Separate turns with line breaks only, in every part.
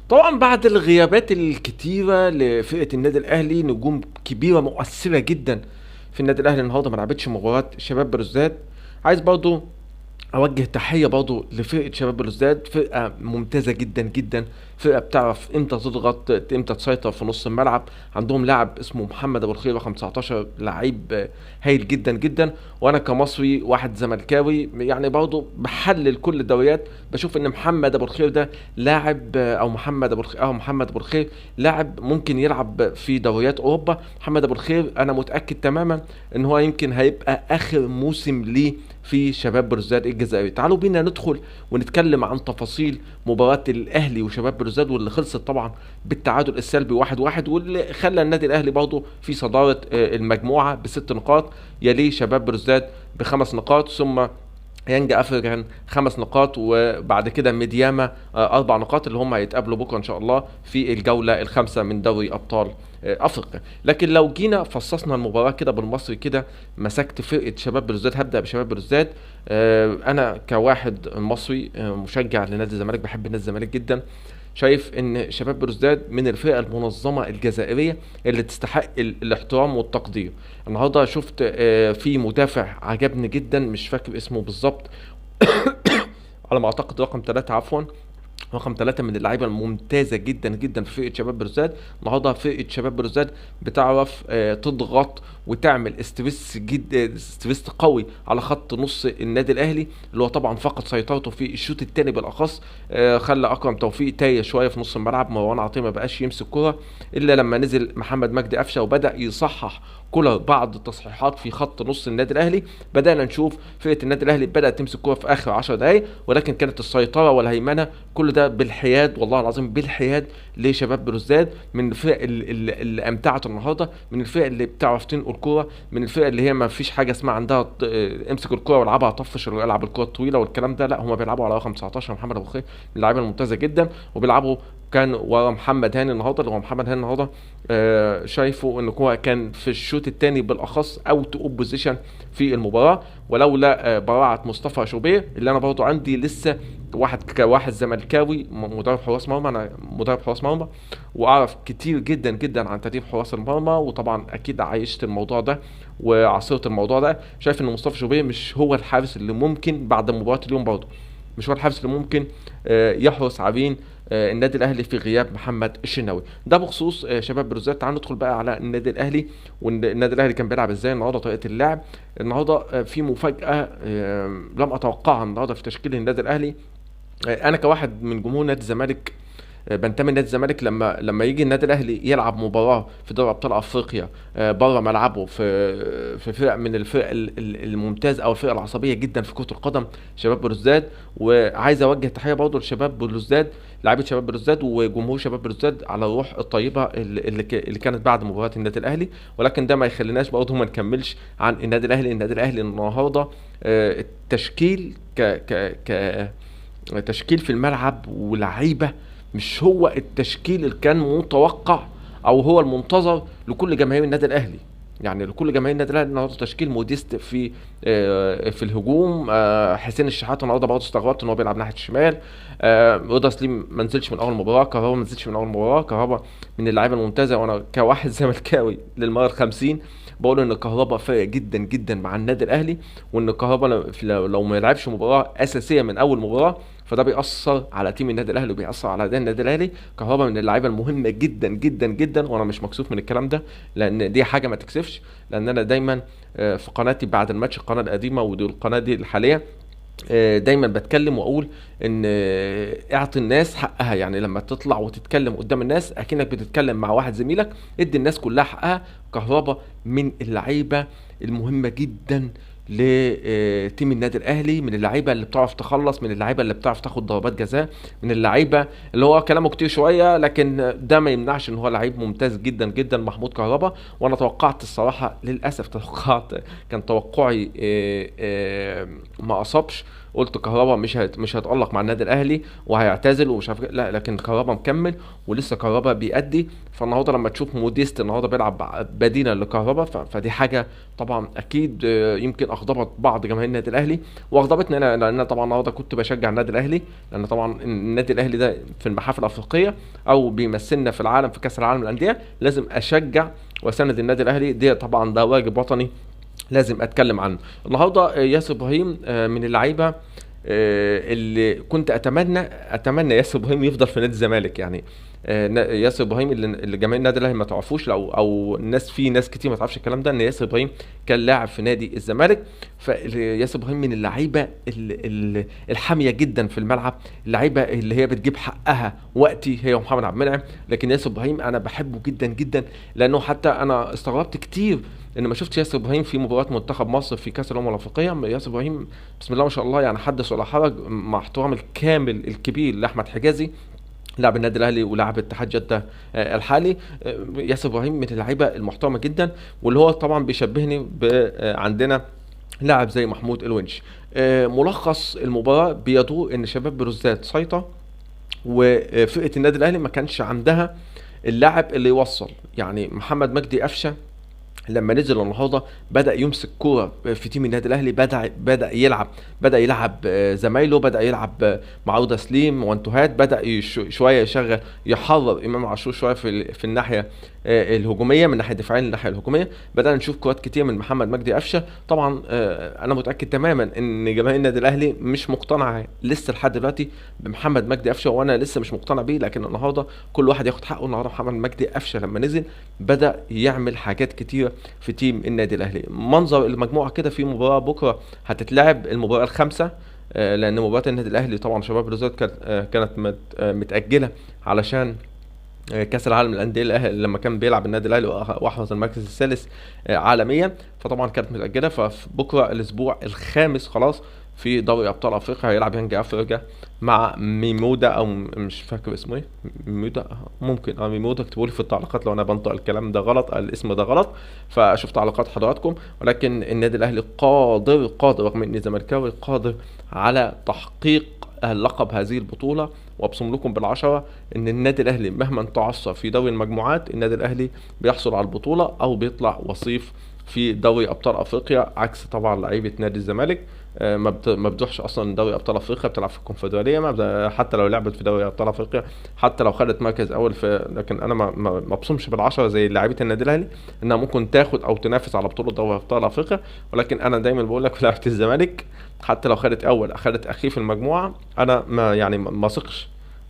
طبعا بعد الغيابات الكتيرة لفرقة النادي الأهلي، نجوم كبيرة مؤثرة جدا في النادي الأهلي النهارده ما لعبتش مباراة شباب بلوزداد. عايز برضو اوجه تحيه برضه لفرقه شباب بلوزداد، فرقه ممتازه جدا جدا، فرقه بتعرف امتى تضغط امتى تسيطر في نص الملعب. عندهم لاعب اسمه محمد ابو الخير رقم 19، لعيب هايل جدا جدا. وانا كمصري واحد زملكاوي يعني برضه بحلل كل الدوريات، بشوف ان محمد ابو الخير ده لاعب او محمد ابو الخير لاعب ممكن يلعب في دوريات اوروبا. محمد ابو الخير انا متاكد تماما ان هو يمكن هيبقى اخر موسم ليه في شباب بلوزداد الجزائري. تعالوا بينا ندخل ونتكلم عن تفاصيل مباراة الأهلي وشباب بلوزداد، واللي خلصت طبعا بالتعادل السلبي 1-1، واللي خلى النادي الأهلي برضه في صدارة المجموعة ب6 نقاط، يليه شباب بلوزداد ب5 نقاط، ثم يانج افريكان 5 نقاط، وبعد كده ميدياما 4 نقاط، اللي هم هيتقابلوا بكره ان شاء الله في الجوله الخامسه من دوري ابطال افريقيا. لكن لو جينا فصصنا المباراه كده بالمصري كده، مسكت فرقه شباب بلوزداد، هبدا بشباب بلوزداد. انا كواحد مصري مشجع لنادي الزمالك، بحب نادي الزمالك جدا، شايف ان شباب بلوزداد من الفرق المنظمه الجزائريه اللي تستحق الاحترام والتقدير. النهارده شفت في مدافع عجبني جدا، مش فاكر اسمه بالظبط على ما اعتقد رقم 3 عفوا، رقم 3 من اللعيبه الممتازه جدا جدا في فرقه شباب بلوزداد. النهارده فرقه شباب بلوزداد بتعرف تضغط وتعمل استريس قوي على خط نص النادي الاهلي، اللي هو طبعا فقد سيطرته في الشوط الثاني بالاخص. خلى اكرم توفيق تايه شويه في نص الملعب، مروان عطيه ما بقاش يمسك كره الا لما نزل محمد مجدي قفشه وبدا يصحح كولر بعض التصحيحات في خط نص النادي الاهلي. بدانا نشوف فرقه النادي الاهلي بدات تمسك كوره في اخر 10 دقائق، ولكن كانت السيطره والهيمنه كل ده بالحياد، والله العظيم بالحياد لشباب بلوزداد. من الفرق اللي امتعت النهارده، من الفرق اللي بتعرف تنقل كوره، من الفرق اللي هي ما فيش حاجه اسمها عندها امسك الكوره والعبها طفش العب الكوره الطويله والكلام ده، لا هم بيلعبوا على رقم 19 محمد ابو خير، من اللعيبه الممتازه جدا، وبيلعبوا كان ورا محمد هاني النهارده، اللي هو محمد هاني النهارده شايفه ان هو كان في الشوط الثاني بالاخص اوت اوف بوزيشن في المباراه، ولولا براعه مصطفى شوبير اللي انا برضه عندي لسه كواحد زملكاوي مدرب حراس مرمى، انا مدرب حراس مرمى واعرف كتير جدا جدا عن تدريب حراس المرمى، وطبعا اكيد عايشت الموضوع ده وعصرت الموضوع ده. شايف ان مصطفى شوبير مش هو الحارس اللي ممكن بعد مباراه اليوم برضه، مش هو الحارس اللي ممكن يحرس عبين النادي الاهلي في غياب محمد الشناوي. ده بخصوص شباب بلوزداد. تعال ندخل بقى على النادي الاهلي، والنادي الاهلي كان بيلعب ازاي النهارده، طريقه اللعب النهارده. في مفاجاه لم اتوقعها النهارده في تشكيل النادي الاهلي. انا كواحد من جمهور نادي الزمالك بنتمي لنادي الزمالك، لما يجي النادي الاهلي يلعب مباراه في دوري ابطال افريقيا بره ملعبه في فرق من الفرق الممتاز او الفرق العصبيه جدا في كره القدم، شباب بلوزداد. وعايز اوجه تحيه برضه لشباب بلوزداد، لاعيبه شباب بلوزداد وجمهور شباب بلوزداد، على الروح الطيبه اللي كانت بعد مباراه النادي الاهلي. ولكن ده ما يخليناش برضه ما نكملش عن النادي الاهلي. النادي الاهلي النهارده التشكيل تشكيل في الملعب ولعيبه مش هو التشكيل اللي كان متوقع او هو المنتظر لكل جماهير النادي الاهلي. يعني لكل جماهير النادي الاهلي النهارده تشكيل موديست في الهجوم. حسين الشحات النهارده برضه استغربت ان هو بيلعب ناحيه الشمال. رضا سليم ما نزلش من اول مباراه، كهربا ما نزلش من اول مباراه، كهربا من اللعيبه الممتازه، وانا كواحد زملكاوي للمره ال50 بقول ان كهربا فارق جدا جدا مع النادي الاهلي، وان كهربا لو ما يلعبش مباراه اساسيه من اول مباراه فده بيأثر على تيم النادي الاهلي وبيأثر على اداء النادي الاهلي. كهربا من اللعيبه المهمه جدا جدا جدا، وانا مش مكسوف من الكلام ده لان دي حاجه ما تكسفش، لان انا دايما في قناتي بعد الماتش، القناه القديمه ودي القناه دي الحاليه، دايما بتكلم واقول ان اعطي الناس حقها. يعني لما تطلع وتتكلم قدام الناس اكنك بتتكلم مع واحد زميلك، ادي الناس كلها حقها. كهربا من اللعيبه المهمه جدا لتيم النادي الاهلي، من اللعيبه اللي بتعرف تخلص، من اللعيبه اللي بتعرف تاخد ضربات جزاء، من اللعيبه اللي هو كلامه كتير شويه لكن ده ما يمنعش ان هو لعيب ممتاز جدا جدا محمود كهربا. وانا توقعت الصراحه، للاسف توقعت، كان توقعي ما اصابش، قلت كهربا مش هيتألق مع النادي الاهلي وهيعتزل ومش عارف لا، لكن كهربا مكمل ولسه كهربا بيأدي. فالنهارده لما تشوف موديست النهارده بيلعب بديلا لكهربا فدي حاجه طبعا اكيد يمكن اغضبت بعض جماهير النادي الاهلي واغضبتني انا، لان أنا طبعا النهارده كنت بشجع النادي الاهلي، لان طبعا النادي الاهلي ده في المحافل الافريقيه او بيمثلنا في العالم في كاس العالم للانديه لازم اشجع واساند النادي الاهلي، دي طبعا ده واجب وطني لازم اتكلم عنه. النهارده ياسر ابراهيم من اللعيبه اللي كنت اتمنى ياسر ابراهيم يفضل في نادي الزمالك يعني. ياسر ابراهيم اللي جماهير النادي الاهلي ما تعرفوش، او الناس في ناس كتير ما تعرفش الكلام ده، ان ياسر ابراهيم كان لاعب في نادي الزمالك. فياسر ابراهيم من اللعيبه الحاميه جدا في الملعب، اللعيبه اللي هي بتجيب حقها وقتي هي ومحمد عبد المنعم. لكن ياسر ابراهيم انا بحبه جدا جدا، لانه حتى انا استغربت كتير ان ما شفتش ياسر ابراهيم في مباراه منتخب مصر في كاس الامم الافريقيه. ياسر ابراهيم بسم الله ما شاء الله يعني حدث ولا حرج، مع احترام الكامل الكبير لاحمد حجازي لاعب النادي الاهلي ولاعب اتحاد جده الحالي. ياسر ابراهيم من اللعيبه المحترمه جدا، واللي هو طبعا بيشبهني عندنا لاعب زي محمود الونش. ملخص المباراه بيدور ان شباب بلوزداد سيطر، وفرقه النادي الاهلي ما كانش عندها اللاعب اللي يوصل. يعني محمد مجدي قفشه لما نزل النهارده بدا يمسك كوره في تيم النادي الاهلي، بدا يلعب زمايله، بدا يلعب مع عوده سليم وانتوهات، بدا شويه يشغل يحرر امام عاشور شويه في الناحيه الهجوميه، من الناحيه الدفاعيه للناحيه الهجوميه. بدانا نشوف كرات كتير من محمد مجدي قفشه. طبعا انا متاكد تماما ان جماهير النادي الاهلي مش مقتنعه لسه لحد دلوقتي بمحمد مجدي قفشه، وانا لسه مش مقتنع بيه. لكن النهارده كل واحد ياخد حقه. النهارده محمد مجدي قفشه لما نزل بدا يعمل حاجات كتير في تيم النادي الاهلي. منظر المجموعه كده في مباراه بكره هتتلعب المباراه الخامسه، لان مباراه النادي الاهلي طبعا شباب بلوزداد كانت متاجله علشان كاس العالم للانديه لما كان بيلعب النادي الاهلي واحرز المركز الثالث عالميا، فطبعا كانت متاجله. فبكره الاسبوع الخامس خلاص في دوري ابطال افريقيا هيلعب يانج افريقيا مع ميمودا، او مش فاكر اسمه ايه، ميمودا ممكن ميمودا. اكتبوا لي في التعليقات لو انا بنطق الكلام ده غلط، الاسم ده غلط، فاشوف تعليقات حضراتكم. ولكن النادي الاهلي قادر رغم اني زملكاوي قادر على تحقيق لقب هذه البطوله. وابصم لكم بالعشره ان النادي الاهلي مهما تعثر في دوري المجموعات النادي الاهلي بيحصل على البطوله او بيطلع وصيف في دوري ابطال افريقيا، عكس طبعا لعيبه نادي الزمالك. ما بتروحش اصلا دوري ابطال افريقيا، بتلعب في الكونفدراليه. حتى لو لعبت في دوري ابطال افريقيا، حتى لو خدت مركز اول لكن انا ما بصمش بالعشره زي لعيبه النادي الاهلي انها ممكن تاخد او تنافس على بطوله دوري ابطال افريقيا. ولكن انا دايما بقول لك في لعيبه الزمالك حتى لو خدت اول اخدت اخير في المجموعه، انا ما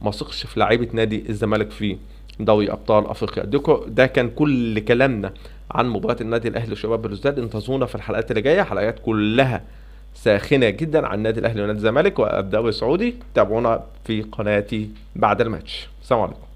اثقش في لعيبه نادي الزمالك في دوري ابطال افريقيا. ده كان كل كلامنا عن مباراه النادي الاهلي وشباب بلوزداد. انتظرونا في الحلقات اللي جايه، حلقات كلها ساخنه جدا عن النادي الاهلي ونادي الزمالك والدوري السعودي. تابعونا في قناتي بعد الماتش. سلام عليكم.